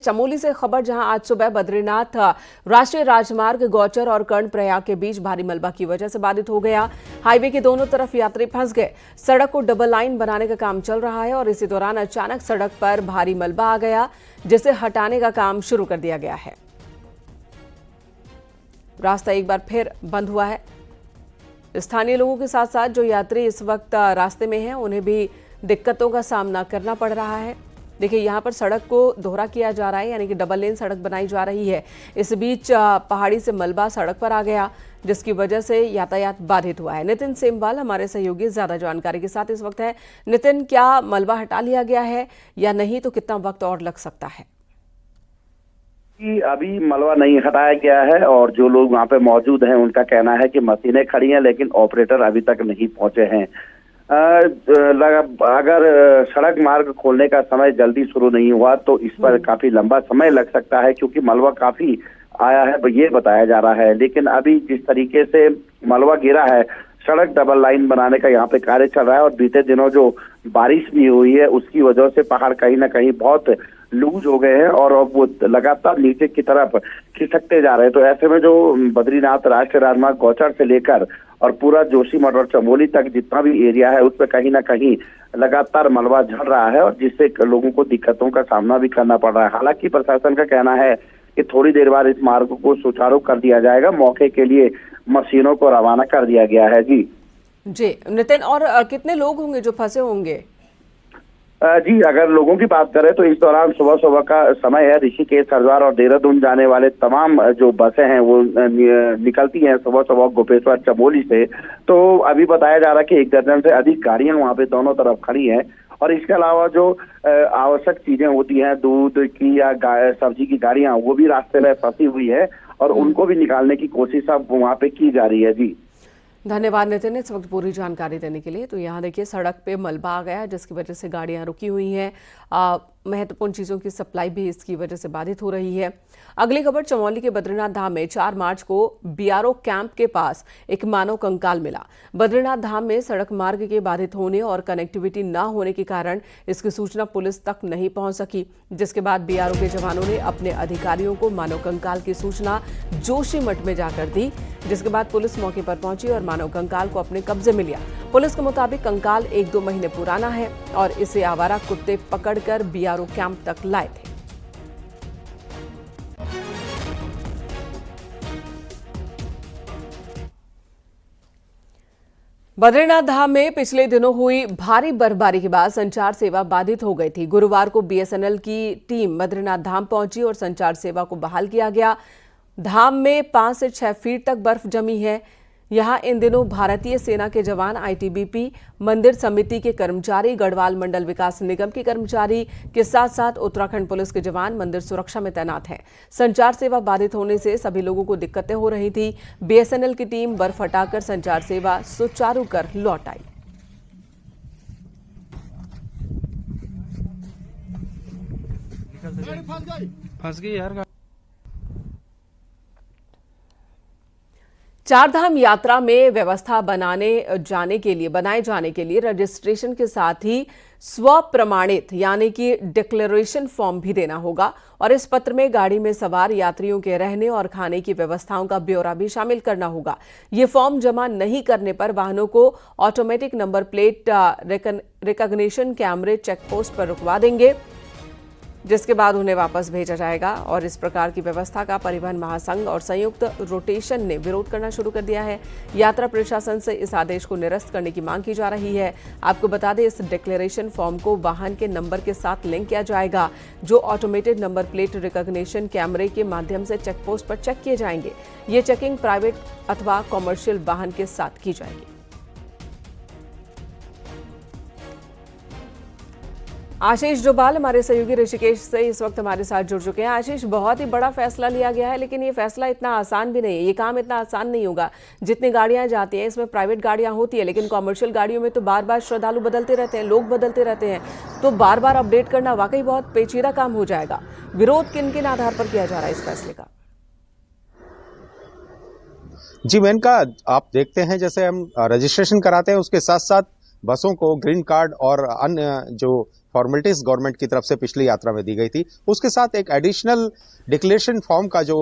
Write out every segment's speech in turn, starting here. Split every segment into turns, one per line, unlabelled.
चमोली से खबर, जहां आज सुबह बद्रीनाथ राष्ट्रीय राजमार्ग गौचर और कर्णप्रयाग के बीच भारी मलबा की वजह से बाधित हो गया। हाईवे के दोनों तरफ यात्री फंस गए। सड़क को डबल लाइन बनाने का काम चल रहा है और इसी दौरान अचानक सड़क पर भारी मलबा आ गया, जिसे हटाने का काम शुरू कर दिया गया है। रास्ता एक बार फिर बंद हुआ है। स्थानीय लोगों के साथ साथ जो यात्री इस वक्त रास्ते में हैं, उन्हें भी दिक्कतों का सामना करना पड़ रहा है। देखिए, यहाँ पर सड़क को दोहरा किया जा रहा है, यानी कि डबल लेन सड़क बनाई जा रही है। इस बीच पहाड़ी से मलबा सड़क पर आ गया, जिसकी वजह से यातायात बाधित हुआ है। नितिन सेमवाल हमारे सहयोगी ज्यादा जानकारी के साथ इस वक्त है। नितिन, क्या मलबा हटा लिया गया है या नहीं, तो कितना वक्त और लग सकता है?
अभी मलबा नहीं हटाया गया है और जो लोग वहाँ पे मौजूद हैं उनका कहना है कि मशीनें खड़ी हैं, लेकिन ऑपरेटर अभी तक नहीं पहुंचे हैं। अगर सड़क मार्ग खोलने का समय जल्दी शुरू नहीं हुआ तो इस पर काफी लंबा समय लग सकता है, क्योंकि मलबा काफी आया है, ये बताया जा रहा है। लेकिन अभी जिस तरीके से मलबा गिरा है, सड़क डबल लाइन बनाने का यहाँ पे कार्य चल रहा है और बीते दिनों जो बारिश भी हुई है उसकी वजह से पहाड़ कहीं ना कहीं बहुत लूज हो गए हैं और अब वो लगातार नीचे की तरफ खिसकते जा रहे हैं। तो ऐसे में जो बद्रीनाथ राष्ट्रीय राजमार्ग गौचर से लेकर और पूरा जोशीमठ और चमोली तक जितना भी एरिया है उस पर कहीं ना कहीं लगातार मलबा झड़ रहा है और जिससे लोगों को दिक्कतों का सामना भी करना पड़ रहा है। हालांकि प्रशासन का कहना है कि थोड़ी देर बाद इस मार्ग को सुचारू कर दिया जाएगा। मौके के लिए मशीनों को रवाना कर दिया गया है। जी
नितिन, और कितने लोग होंगे जो फंसे होंगे?
जी, अगर लोगों की बात करें तो इस दौरान सुबह सुबह का समय है। ऋषिकेश, हरिद्वार और देहरादून जाने वाले तमाम जो बसें हैं वो निकलती हैं सुबह सुबह गोपेश्वर चमोली से। तो अभी बताया जा रहा है कि 1 दर्जन से अधिक गाड़ियां वहां पे दोनों तरफ खड़ी हैं और इसके अलावा जो आवश्यक चीजें होती हैं, दूध की या सब्जी की गाड़ियां, वो भी रास्ते में फंसी हुई है और उनको भी निकालने की कोशिश अब वहां पे की जा रही है। जी,
धन्यवाद नितिन, इस वक्त पूरी जानकारी देने के लिए। तो यहाँ देखिए, सड़क पे मलबा आ गया, जिसकी वजह से गाड़ियां रुकी हुई हैं। महत्वपूर्ण चीज़ों की सप्लाई भी इसकी वजह से बाधित हो रही है। अगली खबर, चमोली के बद्रीनाथ धाम में 4 मार्च को बीआरओ कैंप के पास एक मानव कंकाल मिला। बद्रीनाथ धाम में सड़क मार्ग के बाधित होने और कनेक्टिविटी न होने के कारण इसकी सूचना पुलिस तक नहीं पहुंच सकी, जिसके बाद बीआरओ के जवानों ने अपने अधिकारियों को मानव कंकाल की सूचना जोशीमठ में जाकर दी, जिसके बाद पुलिस मौके पर पहुंची और मानव कंकाल को अपने कब्जे में लिया। पुलिस के मुताबिक कंकाल 1-2 महीने पुराना है और इसे आवारा कुत्ते पकड़कर बीआरओ कैंप तक लाए थे। बद्रीनाथ धाम में पिछले दिनों हुई भारी बर्फबारी के बाद संचार सेवा बाधित हो गई थी। गुरुवार को बीएसएनएल की टीम बद्रीनाथ धाम पहुंची और संचार सेवा को बहाल किया गया। धाम में 5 से 6 फीट तक बर्फ जमी है। यहां इन दिनों भारतीय सेना के जवान, आईटीबीपी, मंदिर समिति के कर्मचारी, गढ़वाल मंडल विकास निगम के कर्मचारी के साथ साथ उत्तराखंड पुलिस के जवान मंदिर सुरक्षा में तैनात हैं। संचार सेवा बाधित होने से सभी लोगों को दिक्कतें हो रही थी। बीएसएनएल की टीम बर्फ हटाकर संचार सेवा सुचारू कर लौट आई।
फंस गई यार।
चारधाम यात्रा में व्यवस्था बनाए जाने के लिए रजिस्ट्रेशन के साथ ही स्वप्रमाणित यानी कि डिक्लेरेशन फॉर्म भी देना होगा और इस पत्र में गाड़ी में सवार यात्रियों के रहने और खाने की व्यवस्थाओं का ब्यौरा भी शामिल करना होगा। ये फॉर्म जमा नहीं करने पर वाहनों को ऑटोमेटिक नंबर प्लेट रिकॉग्निशन कैमरे चेक पोस्ट पर रुकवा देंगे, जिसके बाद उन्हें वापस भेजा जाएगा। और इस प्रकार की व्यवस्था का परिवहन महासंघ और संयुक्त रोटेशन ने विरोध करना शुरू कर दिया है। यात्रा प्रशासन से इस आदेश को निरस्त करने की मांग की जा रही है। आपको बता दें, इस डिक्लेरेशन फॉर्म को वाहन के नंबर के साथ लिंक किया जाएगा, जो ऑटोमेटेड नंबर प्लेट रिकॉग्निशन कैमरे के माध्यम से चेक पोस्ट पर चेक किए जाएंगे। ये चेकिंग प्राइवेट अथवा कॉमर्शियल वाहन के साथ की जाएगी। आशीष डोभाल हमारे सहयोगी ऋषिकेश से इस वक्त हमारे साथ जुड़ चुके हैं। आशीष, बहुत ही बड़ा फैसला लिया गया है, लेकिन ये फैसला इतना आसान भी नहीं है। ये काम इतना आसान नहीं होगा। जितनी गाड़ियां जाती हैं, इसमें प्राइवेट गाड़ियां होती है, लेकिन कॉमर्शियल गाड़ियों में तो बार बार श्रद्धालु बदलते रहते हैं, लोग बदलते रहते हैं, तो बार बार अपडेट करना वाकई बहुत पेचीदा काम हो जाएगा। विरोध किन किन आधार पर किया जा रहा है इस फैसले का?
जी मेनका, आप देखते हैं जैसे हम रजिस्ट्रेशन कराते हैं, उसके साथ साथ बसों को ग्रीन कार्ड और अन्य जो फॉर्मेलिटीज गवर्नमेंट की तरफ से पिछली यात्रा में दी गई थी, उसके साथ एक एडिशनल डिक्लेरेशन फॉर्म का जो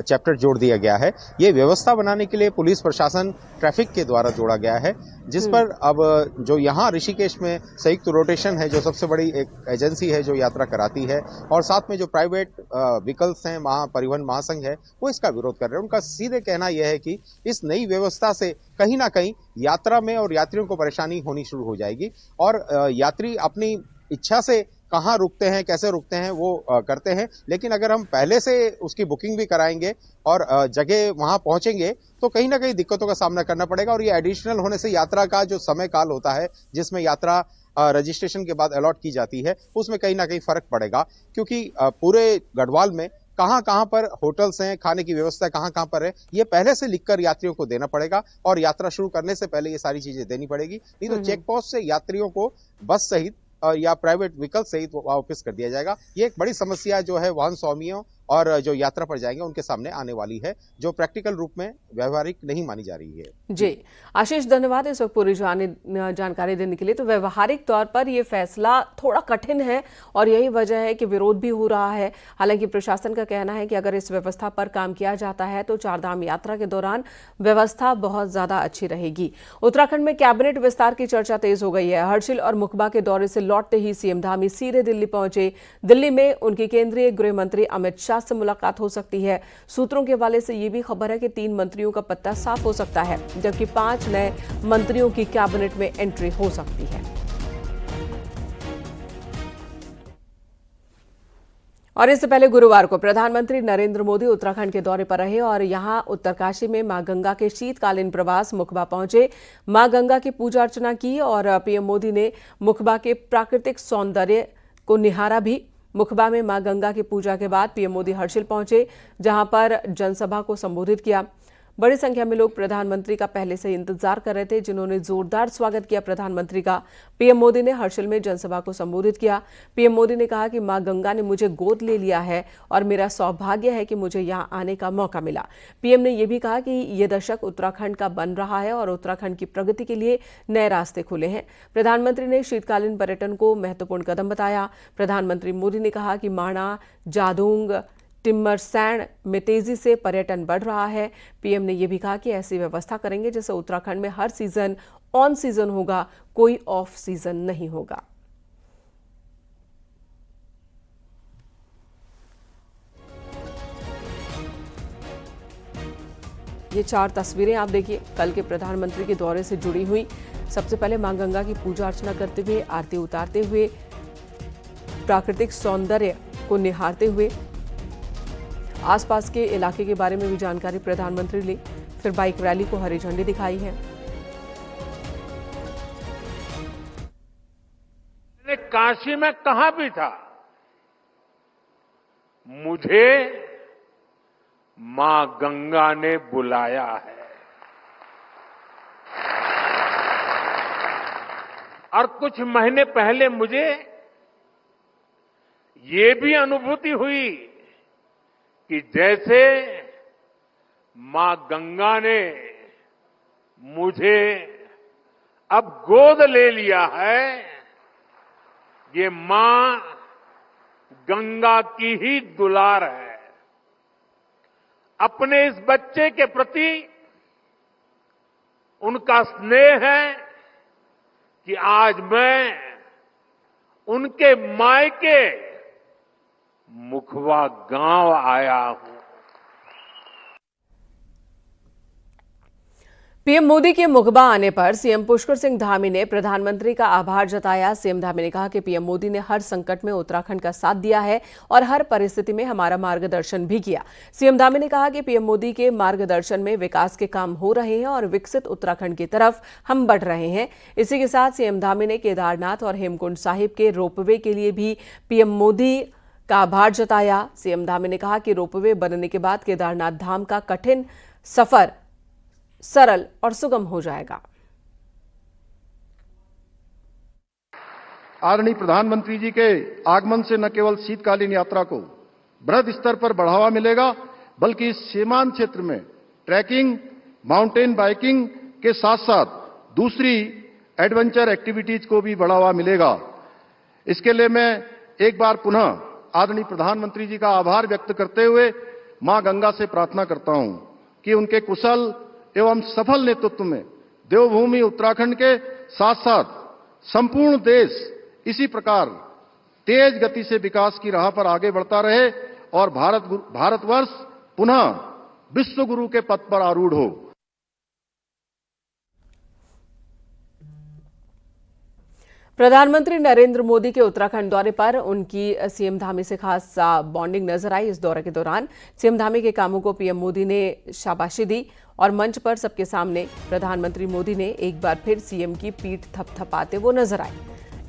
चैप्टर जोड़ दिया गया है। ये व्यवस्था बनाने के लिए पुलिस प्रशासन ट्रैफिक के द्वारा जोड़ा गया है, जिस पर अब जो यहाँ ऋषिकेश में संयुक्त रोटेशन है, जो सबसे बड़ी एक एजेंसी है जो यात्रा कराती है, और साथ में जो प्राइवेट व्हीकल्स हैं, परिवहन महासंघ है, वो इसका विरोध कर रहे हैं। उनका सीधे कहना यह है कि इस नई व्यवस्था से कहीं ना कहीं यात्रा में और यात्रियों को परेशानी होनी शुरू हो जाएगी, और यात्री अपनी इच्छा से कहाँ रुकते हैं, कैसे रुकते हैं, वो करते हैं। लेकिन अगर हम पहले से उसकी बुकिंग भी कराएंगे और जगह वहां पहुंचेंगे तो कहीं ना कहीं दिक्कतों का सामना करना पड़ेगा। और ये एडिशनल होने से यात्रा का जो समय काल होता है, जिसमें यात्रा रजिस्ट्रेशन के बाद अलॉट की जाती है, उसमें कहीं ना कहीं फर्क पड़ेगा, क्योंकि पूरे गढ़वाल में कहां कहां पर होटल्स हैं, खाने की व्यवस्था कहां कहां पर है, ये पहले से लिखकर यात्रियों को देना पड़ेगा, और यात्रा शुरू करने से पहले ये सारी चीजें देनी पड़ेगी। नहीं तो चेक पोस्ट से यात्रियों को बस सहित या प्राइवेट व्हीकल सहित वापस कर दिया जाएगा। ये एक बड़ी समस्या जो है वाहन स्वामियों और जो यात्रा पर जाएंगे उनके सामने आने वाली है, जो प्रैक्टिकल रूप में व्यवहारिक नहीं मानी जा रही है।
जी आशीष, धन्यवाद इस वक्त पूरी जानकारी देने के लिए। तो व्यवहारिक तौर पर यह फैसला थोड़ा कठिन है और यही वजह है कि विरोध भी हो रहा है। हालांकि प्रशासन का कहना है कि अगर इस व्यवस्था पर काम किया जाता है तो चारधाम यात्रा के दौरान व्यवस्था बहुत ज्यादा अच्छी रहेगी। उत्तराखंड में कैबिनेट विस्तार की चर्चा तेज हो गई है। हर्षिल और मुखबा के दौरे से लौटते ही सीएम धामी सीधे दिल्ली पहुंचे। दिल्ली में उनकी केंद्रीय गृह मंत्री अमित शाह से मुलाकात हो सकती है। सूत्रों के हवाले से यह भी खबर है कि 3 मंत्रियों का पत्ता साफ हो सकता है, जबकि 5 नए मंत्रियों की कैबिनेट में एंट्री हो सकती है। और इससे पहले गुरुवार को प्रधानमंत्री नरेंद्र मोदी उत्तराखंड के दौरे पर रहे और यहां उत्तरकाशी में मां गंगा के शीतकालीन प्रवास मुखबा पहुंचे। मां गंगा की पूजा अर्चना की और पीएम मोदी ने मुखबा के प्राकृतिक सौंदर्य को निहारा भी। मुखबा में मां गंगा की पूजा के बाद पीएम मोदी हर्षिल पहुंचे, जहां पर जनसभा को संबोधित किया। बड़ी संख्या में लोग प्रधानमंत्री का पहले से इंतजार कर रहे थे, जिन्होंने जोरदार स्वागत किया प्रधानमंत्री का। पीएम मोदी ने हर्षिल में जनसभा को संबोधित किया। पीएम मोदी ने कहा कि मां गंगा ने मुझे गोद ले लिया है और मेरा सौभाग्य है कि मुझे यहां आने का मौका मिला। पीएम ने यह भी कहा कि यह दशक उत्तराखंड का बन रहा है और उत्तराखंड की प्रगति के लिए नए रास्ते खुले हैं। प्रधानमंत्री ने शीतकालीन पर्यटन को महत्वपूर्ण कदम बताया। प्रधानमंत्री मोदी ने कहा कि माणा, जादूंग, टिम्मरसैंण में तेजी से पर्यटन बढ़ रहा है। पीएम ने यह भी कहा कि ऐसी व्यवस्था करेंगे जिससे उत्तराखंड में हर सीजन ऑन सीजन होगा, कोई ऑफ सीजन नहीं होगा। ये 4 तस्वीरें आप देखिए कल के प्रधानमंत्री के दौरे से जुड़ी हुई। सबसे पहले मां गंगा की पूजा अर्चना करते हुए, आरती उतारते हुए, प्राकृतिक सौंदर्य को निहारते हुए, आसपास के इलाके के बारे में भी जानकारी प्रधानमंत्री ली। फिर बाइक रैली को हरी झंडी दिखाई है।
काशी में कहां भी था, मुझे मां गंगा ने बुलाया है। और कुछ महीने पहले मुझे ये भी अनुभूति हुई कि जैसे मां गंगा ने मुझे अब गोद ले लिया है, ये मां गंगा की ही दुलार है। अपने इस बच्चे के प्रति उनका स्नेह है कि आज मैं उनके मायके मुखबा गांव आया हूं।
पीएम मोदी के मुखबा आने पर सीएम पुष्कर सिंह धामी ने प्रधानमंत्री का आभार जताया। सीएम धामी ने कहा कि पीएम मोदी ने हर संकट में उत्तराखंड का साथ दिया है और हर परिस्थिति में हमारा मार्गदर्शन भी किया। सीएम धामी ने कहा कि पीएम मोदी के मार्गदर्शन में विकास के काम हो रहे हैं और विकसित उत्तराखंड की तरफ हम बढ़ रहे हैं। इसी के साथ सीएम धामी ने केदारनाथ और हेमकुंड साहिब के रोपवे के लिए भी पीएम मोदी का आभार जताया। सीएम धामी ने कहा कि रोपवे बनने के बाद केदारनाथ धाम का कठिन सफर सरल और सुगम हो जाएगा।
आदरणीय प्रधानमंत्री जी के आगमन से न केवल शीतकालीन यात्रा को बृहद स्तर पर बढ़ावा मिलेगा, बल्कि इस सीमांत क्षेत्र में ट्रैकिंग, माउंटेन बाइकिंग के साथ साथ दूसरी एडवेंचर एक्टिविटीज को भी बढ़ावा मिलेगा। इसके लिए मैं एक बार पुनः आदरणीय प्रधानमंत्री जी का आभार व्यक्त करते हुए मां गंगा से प्रार्थना करता हूं कि उनके कुशल एवं सफल नेतृत्व में देवभूमि उत्तराखंड के साथ साथ संपूर्ण देश इसी प्रकार तेज गति से विकास की राह पर आगे बढ़ता रहे और भारतवर्ष पुनः विश्व गुरु के पद पर आरूढ़ हो।
प्रधानमंत्री नरेंद्र मोदी के उत्तराखंड दौरे पर उनकी सीएम धामी से खास बॉन्डिंग नजर आई। इस दौरे के दौरान सीएम धामी के कामों को पीएम मोदी ने शाबाशी दी और मंच पर सबके सामने प्रधानमंत्री मोदी ने एक बार फिर सीएम की पीठ थपथपाते वो नजर आए।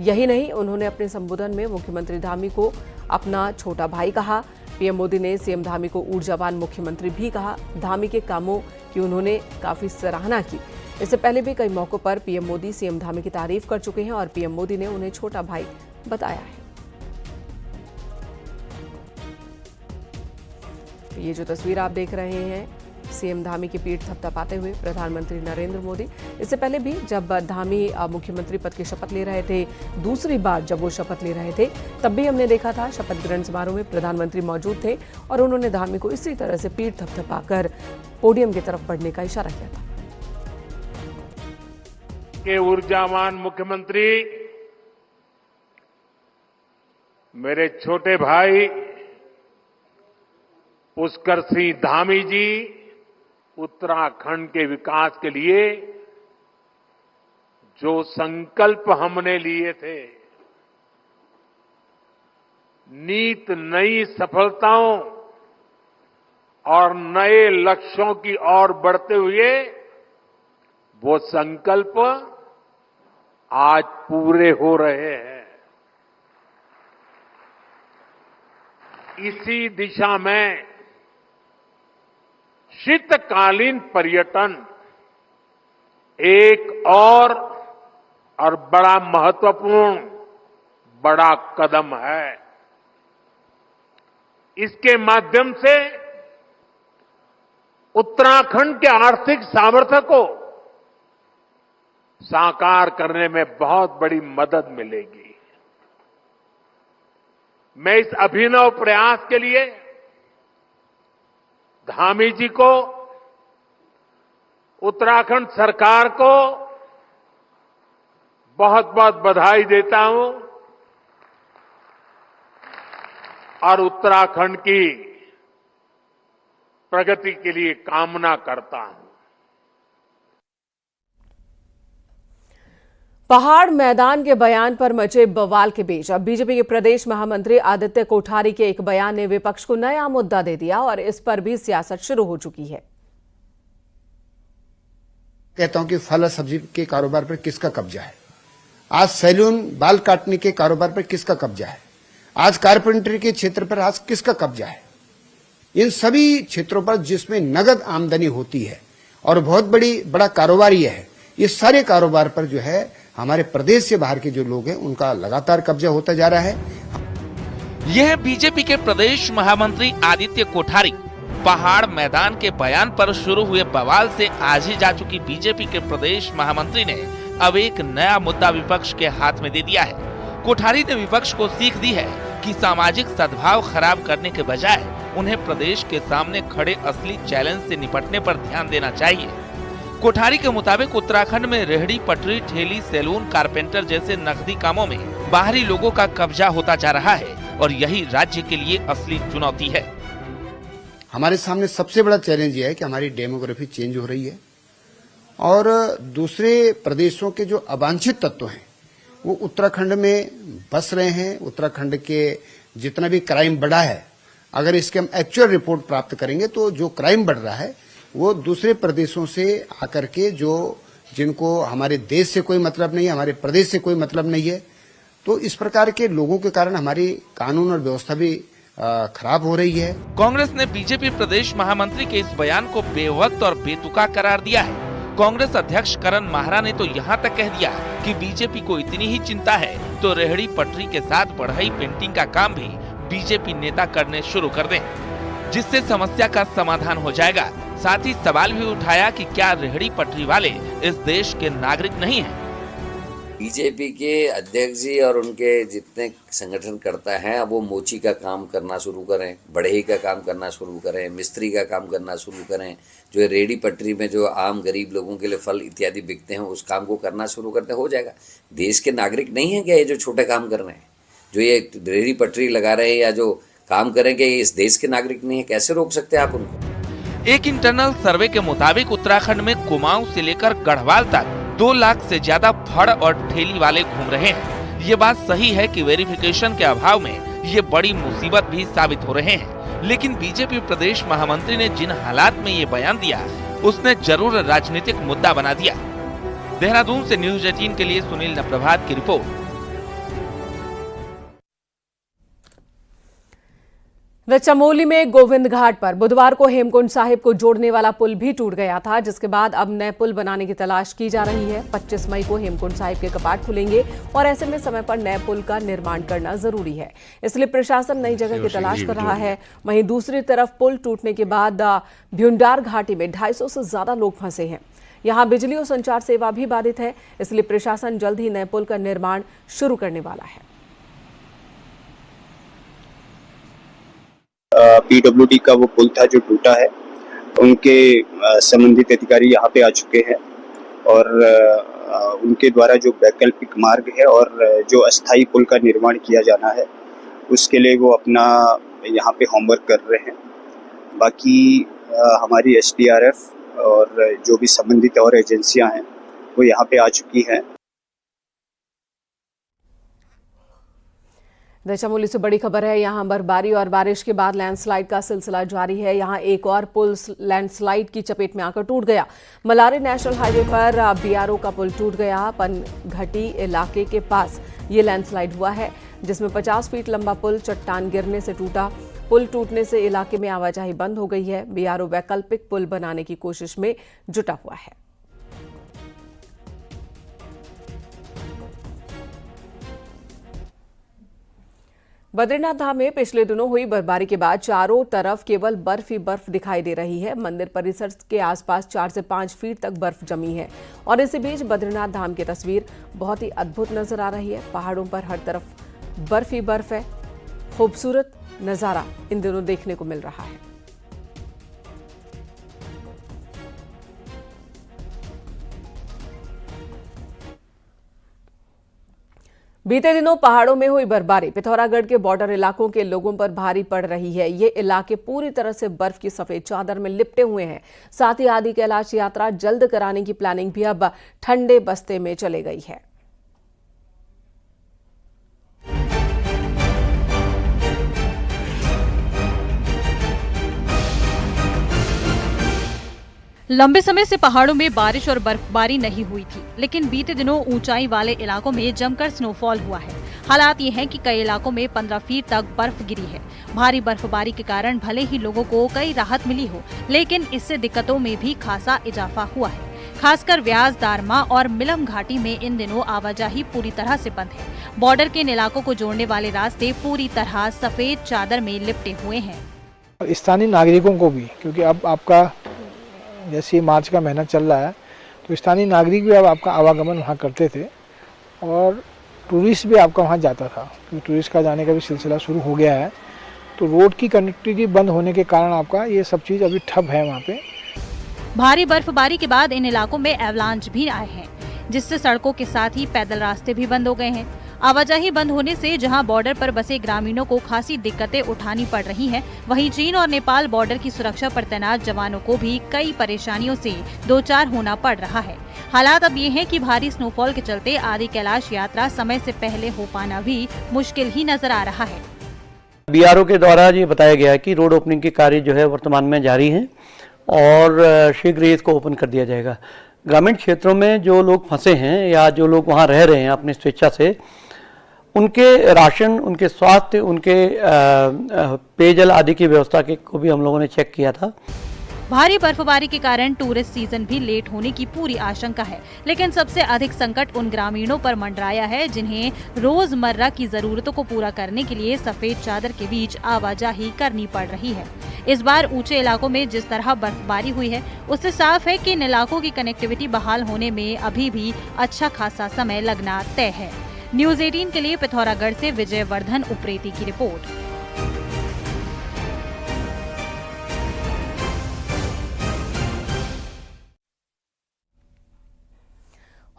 यही नहीं, उन्होंने अपने संबोधन में मुख्यमंत्री धामी को अपना छोटा भाई कहा। पीएम मोदी ने सीएम धामी को ऊर्जावान मुख्यमंत्री भी कहा। धामी के कामों की उन्होंने काफी सराहना की। इससे पहले भी कई मौकों पर पीएम मोदी सीएम धामी की तारीफ कर चुके हैं और पीएम मोदी ने उन्हें छोटा भाई बताया है। ये जो तस्वीर आप देख रहे हैं, सीएम धामी की पीठ थपथपाते हुए प्रधानमंत्री नरेंद्र मोदी। इससे पहले भी जब धामी मुख्यमंत्री पद की शपथ ले रहे थे, दूसरी बार जब वो शपथ ले रहे थे, तब भी हमने देखा था शपथ ग्रहण समारोह में प्रधानमंत्री मौजूद थे और उन्होंने धामी को इसी तरह से पीठ थपथपाकर पोडियम की तरफ बढ़ने का इशारा किया था।
के ऊर्जावान मुख्यमंत्री मेरे छोटे भाई पुष्कर सिंह धामी जी उत्तराखंड के विकास के लिए जो संकल्प हमने लिए थे, नीत नई सफलताओं और नए लक्ष्यों की ओर बढ़ते हुए वो संकल्प आज पूरे हो रहे हैं। इसी दिशा में शीतकालीन पर्यटन एक और बड़ा महत्वपूर्ण बड़ा कदम है। इसके माध्यम से उत्तराखंड के आर्थिक सामर्थ्य को साकार करने में बहुत बड़ी मदद मिलेगी। मैं इस अभिनव प्रयास के लिए धामी जी को, उत्तराखंड सरकार को बहुत बहुत बधाई देता हूं और उत्तराखंड की प्रगति के लिए कामना करता हूं।
पहाड़ मैदान के बयान पर मचे बवाल के बीच अब बीजेपी के प्रदेश महामंत्री आदित्य कोठारी के एक बयान ने विपक्ष को नया मुद्दा दे दिया और इस पर भी सियासत शुरू हो चुकी है।
कहता हूं कि फल और सब्जी के कारोबार पर किसका कब्जा है? आज सैलून बाल काटने के कारोबार पर किसका कब्जा है? आज कारपेंटरी के क्षेत्र पर आज किसका कब्जा है? इन सभी क्षेत्रों पर जिसमें नगद आमदनी होती है और बहुत बड़ा कारोबार यह है, ये सारे कारोबार पर जो है हमारे प्रदेश से बाहर के जो लोग हैं उनका लगातार कब्जा होता जा रहा है।
यह बीजेपी के प्रदेश महामंत्री आदित्य कोठारी पहाड़ मैदान के बयान पर शुरू हुए बवाल से आज ही जा चुकी बीजेपी के प्रदेश महामंत्री ने अब एक नया मुद्दा विपक्ष के हाथ में दे दिया है। कोठारी ने विपक्ष को सीख दी है कि सामाजिक सद्भाव खराब करने के बजाय उन्हें प्रदेश के सामने खड़े असली चैलेंज से निपटने पर ध्यान देना चाहिए। कोठारी के मुताबिक उत्तराखंड में रेहड़ी पटरी, ठेली, सैलून, कारपेंटर जैसे नकदी कामों में बाहरी लोगों का कब्जा होता जा रहा है और यही राज्य के लिए असली चुनौती है।
हमारे सामने सबसे बड़ा चैलेंज यह है कि हमारी डेमोग्राफी चेंज हो रही है और दूसरे प्रदेशों के जो अवांछित तत्व हैं वो उत्तराखंड में बस रहे हैं। उत्तराखंड के जितना भी क्राइम बढ़ा है, अगर इसके हम एक्चुअल रिपोर्ट प्राप्त करेंगे तो जो क्राइम बढ़ रहा है वो दूसरे प्रदेशों से आकर के जिनको हमारे देश से कोई मतलब नहीं है, हमारे प्रदेश से कोई मतलब नहीं है, तो इस प्रकार के लोगों के कारण हमारी कानून और व्यवस्था भी खराब हो रही है।
कांग्रेस ने बीजेपी प्रदेश महामंत्री के इस बयान को बेवक्त और बेतुका करार दिया है। कांग्रेस अध्यक्ष करण माहरा ने तो यहाँ तक कह दिया कि बीजेपी को इतनी ही चिंता है तो रेहड़ी पटरी के साथ बढ़ई पेंटिंग का काम भी बीजेपी नेता करने शुरू कर दें, जिससे समस्या का समाधान हो जाएगा। साथ ही सवाल भी उठाया कि क्या रेहड़ी पटरी वाले इस देश के नागरिक नहीं हैं?
बीजेपी के अध्यक्ष जी और उनके जितने संगठन करता है, अब वो मोची का काम करना शुरू करें, बढ़ई का काम करना शुरू करें, मिस्त्री का काम करना शुरू करें, जो रेडी पटरी में जो आम गरीब लोगों के लिए फल इत्यादि बिकते हैं उस काम को करना शुरू करते हो जाएगा। देश के नागरिक नहीं है क्या ये जो छोटे काम कर रहे हैं, जो ये रेडी पटरी लगा रहे हैं या जो काम करेंगे, ये इस देश के नागरिक नहीं है? कैसे रोक सकते हैं आप उनको?
एक इंटरनल सर्वे के मुताबिक उत्तराखंड में कुमाऊं से लेकर गढ़वाल तक 2 लाख से ज्यादा फड़ और ठेली वाले घूम रहे हैं। ये बात सही है कि वेरिफिकेशन के अभाव में ये बड़ी मुसीबत भी साबित हो रहे हैं, लेकिन बीजेपी प्रदेश महामंत्री ने जिन हालात में ये बयान दिया उसने जरूर राजनीतिक मुद्दा बना दिया। देहरादून से न्यूज़ 18 के लिए सुनील नप्रभात की रिपोर्ट।
व चमोली में गोविंद घाट पर बुधवार को हेमकुंड साहिब को जोड़ने वाला पुल भी टूट गया था, जिसके बाद अब नए पुल बनाने की तलाश की जा रही है। 25 मई को हेमकुंड साहिब के कपाट खुलेंगे और ऐसे में समय पर नए पुल का निर्माण करना जरूरी है, इसलिए प्रशासन नई जगह की तलाश कर रहा है। वहीं दूसरी तरफ पुल टूटने के बाद भ्यूंडार घाटी में 250 से ज्यादा लोग फंसे हैं। यहां बिजली और संचार सेवा भी बाधित है, इसलिए प्रशासन जल्द ही नए पुल का निर्माण शुरू करने वाला है।
PWD का वो पुल था जो टूटा है, उनके संबंधित अधिकारी यहाँ पे आ चुके हैं और उनके द्वारा जो वैकल्पिक मार्ग है और जो अस्थायी पुल का निर्माण किया जाना है उसके लिए वो अपना यहाँ पे होमवर्क कर रहे हैं। बाकी हमारी SDRF और जो भी संबंधित और एजेंसियां हैं वो यहाँ पे आ चुकी हैं।
चमोली से बड़ी खबर है। यहां बर्फबारी और बारिश के बाद लैंडस्लाइड का सिलसिला जारी है। यहां एक और पुल लैंडस्लाइड की चपेट में आकर टूट गया। मलारी नेशनल हाईवे पर BRO का पुल टूट गया। पनघटी इलाके के पास ये लैंडस्लाइड हुआ है, जिसमें 50 फीट लंबा पुल चट्टान गिरने से टूटा। पुल टूटने से इलाके में आवाजाही बंद हो गई है। BRO वैकल्पिक पुल बनाने की कोशिश में जुटा हुआ है। बद्रीनाथ धाम में पिछले दिनों हुई बर्फबारी के बाद चारों तरफ केवल बर्फ ही बर्फ दिखाई दे रही है। मंदिर परिसर के आसपास 4 से 5 फीट तक बर्फ जमी है और इसी बीच बद्रीनाथ धाम की तस्वीर बहुत ही अद्भुत नजर आ रही है। पहाड़ों पर हर तरफ बर्फ ही बर्फ है। खूबसूरत नजारा इन दिनों देखने को मिल रहा है। बीते दिनों पहाड़ों में हुई बर्फबारी पिथौरागढ़ के बॉर्डर इलाकों के लोगों पर भारी पड़ रही है। ये इलाके पूरी तरह से बर्फ की सफेद चादर में लिपटे हुए हैं। साथ ही आदि कैलाश यात्रा जल्द कराने की प्लानिंग भी अब ठंडे बस्ते में चले गई है।
लंबे समय से पहाड़ों में बारिश और बर्फबारी नहीं हुई थी, लेकिन बीते दिनों ऊंचाई वाले इलाकों में जमकर स्नोफॉल हुआ है। हालात ये हैं कि कई इलाकों में 15 फीट तक बर्फ गिरी है। भारी बर्फबारी के कारण भले ही लोगों को कई राहत मिली हो, लेकिन इससे दिक्कतों में भी खासा इजाफा हुआ है। खासकर व्यास, दारमा और मिलम घाटी में इन दिनों आवाजाही पूरी तरह से बंद है। बॉर्डर के इन इलाकों को जोड़ने वाले रास्ते पूरी तरह सफेद चादर में लिपटे हुए हैं।
स्थानीय नागरिकों को भी, क्योंकि अब आपका जैसे मार्च का महीना चल रहा है, तो स्थानीय नागरिक भी अब आपका आवागमन वहाँ करते थे और टूरिस्ट भी आपका वहाँ जाता था, क्योंकि टूरिस्ट का जाने का भी सिलसिला शुरू हो गया है। तो रोड की कनेक्टिविटी बंद होने के कारण आपका ये सब चीज़ अभी ठप है वहाँ पे।
भारी बर्फबारी के बाद इन इलाकों में एवलांच भी आए हैं, जिससे सड़कों के साथ ही पैदल रास्ते भी बंद हो गए हैं। आवाजाही बंद होने से जहां बॉर्डर पर बसे ग्रामीणों को खासी दिक्कतें उठानी पड़ रही हैं, वहीं चीन और नेपाल बॉर्डर की सुरक्षा पर तैनात जवानों को भी कई परेशानियों से दो चार होना पड़ रहा है। हालात अब ये हैं कि भारी स्नोफॉल के चलते आदि कैलाश यात्रा समय से पहले हो पाना भी मुश्किल ही नजर आ रहा है।
BRO के द्वारा ये बताया गया है कि रोड ओपनिंग के कार्य जो है वर्तमान में जारी है और शीघ्र ही इसको ओपन कर दिया जाएगा। ग्रामीण क्षेत्रों में जो लोग फंसे हैं या जो लोग वहाँ रह रहे हैं अपनी स्वेच्छा से, उनके राशन, उनके स्वास्थ्य, उनके पेयजल आदि की व्यवस्था को भी हम लोगों ने चेक किया था।
भारी बर्फबारी के कारण टूरिस्ट सीजन भी लेट होने की पूरी आशंका है, लेकिन सबसे अधिक संकट उन ग्रामीणों पर मंडराया है जिन्हें रोजमर्रा की जरूरतों को पूरा करने के लिए सफेद चादर के बीच आवाजाही करनी पड़ रही है। इस बार ऊंचे इलाकों में जिस तरह बर्फबारी हुई है उससे साफ है कि इन इलाकों की कनेक्टिविटी बहाल होने में अभी भी अच्छा खासा समय लगना तय है। न्यूज़ 18 के लिए पिथौरागढ़ से विजय वर्धन उप्रेती की रिपोर्ट।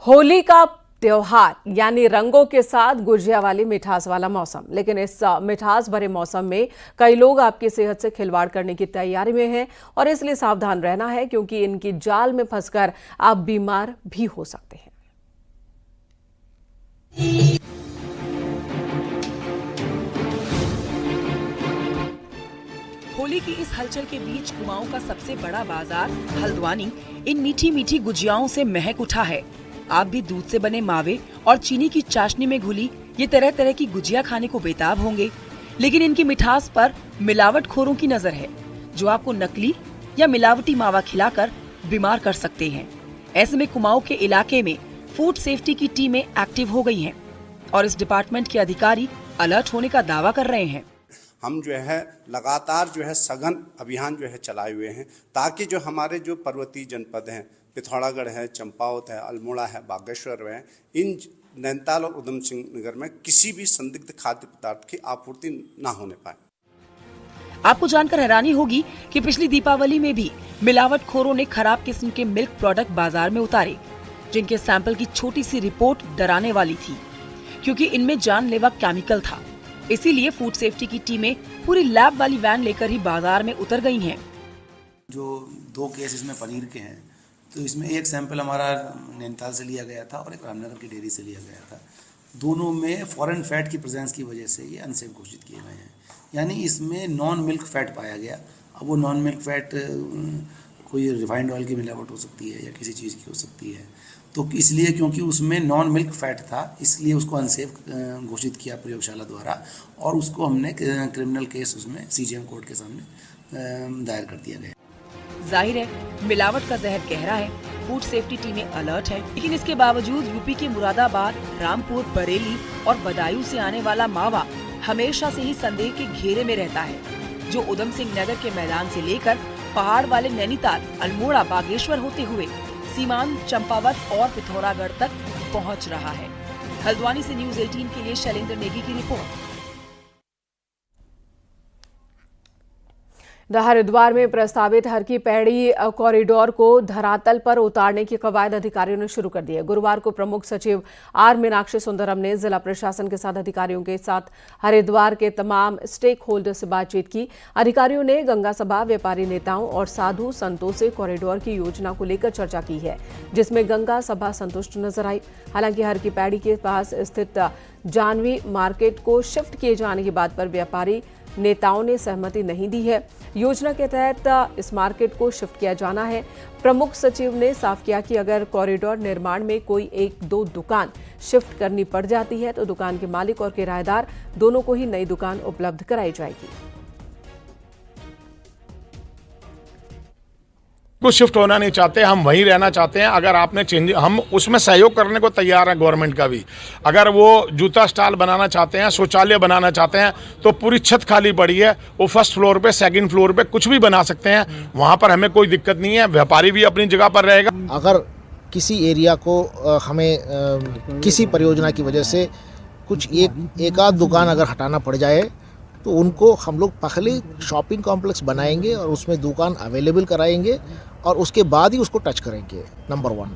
होली का त्योहार यानी रंगों के साथ गुजिया वाली मिठास वाला मौसम, लेकिन इस मिठास भरे मौसम में कई लोग आपकी सेहत से खिलवाड़ करने की तैयारी में हैं और इसलिए सावधान रहना है क्योंकि इनकी जाल में फंसकर आप बीमार भी हो सकते हैं।
होली की इस हलचल के बीच कुमाऊं का सबसे बड़ा बाजार हल्द्वानी इन मीठी मीठी गुजियाओं से महक उठा है। आप भी दूध से बने मावे और चीनी की चाशनी में घुली ये तरह तरह की गुजिया खाने को बेताब होंगे, लेकिन इनकी मिठास पर मिलावटखोरों की नजर है जो आपको नकली या मिलावटी मावा खिलाकर बीमार कर सकते हैं। ऐसे में कुमाऊं के इलाके में फूड सेफ्टी की टीमें एक्टिव हो गई हैं और इस डिपार्टमेंट के अधिकारी अलर्ट होने का दावा कर रहे हैं।
हम जो है लगातार जो है सघन अभियान जो है चलाए हुए हैं ताकि जो हमारे जो पर्वतीय जनपद हैं, पिथौरागढ़ है, चंपावत है, अल्मोड़ा है, बागेश्वर है, इन नैनीताल और उधम सिंह नगर में किसी भी संदिग्ध खाद्य पदार्थ की आपूर्ति ना होने पाए।
आपको जानकर हैरानी होगी कि पिछली दीपावली में भी मिलावटखोरों ने खराब किस्म के मिल्क प्रोडक्ट बाजार में उतारे, जिनके सैंपल की छोटी सी रिपोर्ट डराने वाली थी क्योंकि इनमें जानलेवा केमिकल था। इसीलिए फूड सेफ्टी की टीमें पूरी लैब वाली वैन लेकर ही बाजार में उतर गई हैं।
जो 2 केस इसमें पनीर के हैं, तो इसमें एक सैंपल हमारा नैनीताल से लिया गया था और एक रामनगर की डेयरी से लिया गया था। दोनों में फॉरेन फैट की प्रेजेंस की वजह से ये अनसेफ घोषित किए गए हैं, यानी इसमें नॉन मिल्क फैट पाया गया। अब वो नॉन मिल्क फैट कोई रिफाइंड ऑयल की मिलावट हो सकती है या किसी चीज़ की हो सकती है, तो इसलिए क्योंकि उसमें नॉन मिल्क फैट था इसलिए उसको अनसेफ घोषित किया प्रयोगशाला द्वारा और उसको हमने क्रिमिनल केस उसमें सीजीएम कोर्ट के सामने दायर कर दिया गया।
जाहिर है मिलावट का जहर गहरा है, फूड सेफ्टी टीमें अलर्ट है, लेकिन इसके बावजूद यूपी के मुरादाबाद, रामपुर, बरेली और बदायूं से आने वाला मावा हमेशा से ही संदेह के घेरे में रहता है, जो उधम सिंह नगर के मैदान से लेकर पहाड़ वाले नैनीताल, अल्मोड़ा, बागेश्वर होते हुए सीमांत, चंपावत और पिथौरागढ़ तक पहुंच रहा है। हल्द्वानी से न्यूज़ 18 के लिए शैलेंद्र नेगी की रिपोर्ट।
हरिद्वार में प्रस्तावित हर की पैड़ी कॉरिडोर को धरातल पर उतारने की कवायद अधिकारियों ने शुरू कर दी है। गुरुवार को प्रमुख सचिव आर मीनाक्षी सुंदरम ने जिला प्रशासन के साथ अधिकारियों के साथ हरिद्वार के तमाम स्टेक होल्डर से बातचीत की। अधिकारियों ने गंगा सभा, व्यापारी नेताओं और साधु संतों से कॉरिडोर की योजना को लेकर चर्चा की है, जिसमें गंगा सभा संतुष्ट नजर आई। हालांकि हर की पैड़ी के पास स्थित जानवी मार्केट को शिफ्ट किए जाने की बात पर व्यापारी नेताओं ने सहमति नहीं दी है। योजना के तहत इस मार्केट को शिफ्ट किया जाना है। प्रमुख सचिव ने साफ किया कि अगर कॉरिडोर निर्माण में कोई 1-2 दुकान शिफ्ट करनी पड़ जाती है तो दुकान के मालिक और किराएदार दोनों को ही नई दुकान उपलब्ध कराई जाएगी।
कुछ शिफ्ट होना नहीं चाहते, हम वहीं रहना चाहते हैं। अगर आपने चेंज, हम उसमें सहयोग करने को तैयार हैं गवर्नमेंट का भी। अगर वो जूता स्टॉल बनाना चाहते हैं, शौचालय बनाना चाहते हैं, तो पूरी छत खाली पड़ी है, वो फर्स्ट फ्लोर पे, सेकंड फ्लोर पे कुछ भी बना सकते हैं, वहाँ पर हमें कोई दिक्कत नहीं है। व्यापारी भी अपनी जगह पर रहेगा।
अगर किसी एरिया को हमें किसी परियोजना की वजह से कुछ एक आध दुकान अगर हटाना पड़ जाए तो उनको हम लोग पहले शॉपिंग कॉम्प्लेक्स बनाएंगे और उसमें दुकान अवेलेबल कराएंगे और उसके बाद ही उसको टच करेंगे, नंबर 1।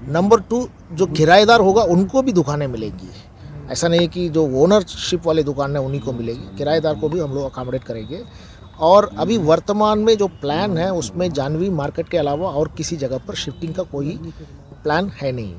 नंबर 2, जो किराएदार होगा उनको भी दुकानें मिलेंगी। ऐसा नहीं कि जो ओनरशिप वाले दुकान है उन्हीं को मिलेगी, किराएदार को भी हम लोग अकोमोडेट करेंगे। और अभी वर्तमान में जो प्लान है उसमें जानवी मार्केट के अलावा और किसी जगह पर शिफ्टिंग का कोई प्लान है नहीं।